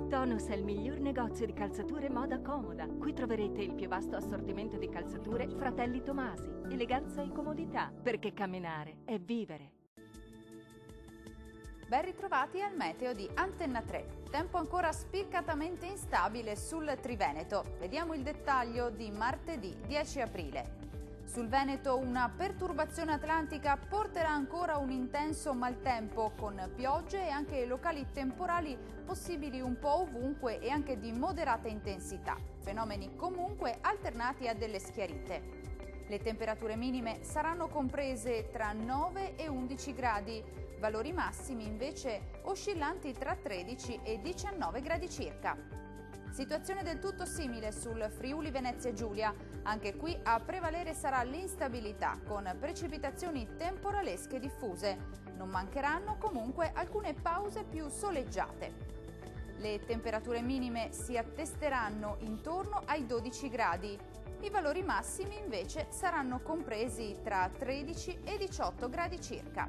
Tonus è il miglior negozio di calzature moda comoda. Qui troverete il più vasto assortimento di calzature Fratelli Tomasi. Eleganza e comodità, perché camminare è vivere. Ben ritrovati al meteo di Antenna 3. Tempo ancora spiccatamente instabile sul Triveneto. Vediamo il dettaglio di martedì 10 aprile. Sul Veneto una perturbazione atlantica porterà ancora un intenso maltempo con piogge e anche locali temporali possibili un po' ovunque e anche di moderata intensità. Fenomeni comunque alternati a delle schiarite. Le temperature minime saranno comprese tra 9 e 11 gradi, valori massimi invece oscillanti tra 13 e 19 gradi circa. Situazione del tutto simile sul Friuli Venezia Giulia, anche qui a prevalere sarà l'instabilità con precipitazioni temporalesche diffuse. Non mancheranno comunque alcune pause più soleggiate. Le temperature minime si attesteranno intorno ai 12 gradi. I valori massimi invece saranno compresi tra 13 e 18 gradi circa.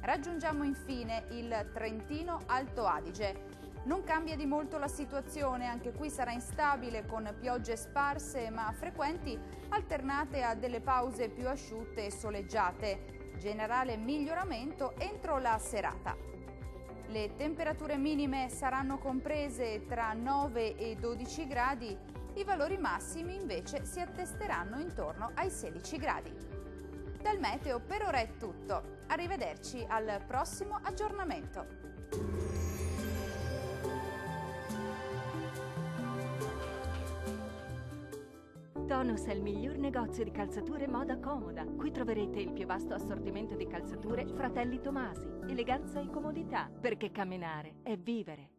Raggiungiamo infine il Trentino Alto Adige. Non cambia di molto la situazione, anche qui sarà instabile con piogge sparse ma frequenti, alternate a delle pause più asciutte e soleggiate. Generale miglioramento entro la serata. Le temperature minime saranno comprese tra 9 e 12 gradi, i valori massimi invece si attesteranno intorno ai 16 gradi. Dal meteo per ora è tutto, arrivederci al prossimo aggiornamento. Tonus è il miglior negozio di calzature moda comoda. Qui troverete il più vasto assortimento di calzature Fratelli Tomasi. Eleganza e comodità, perché camminare è vivere.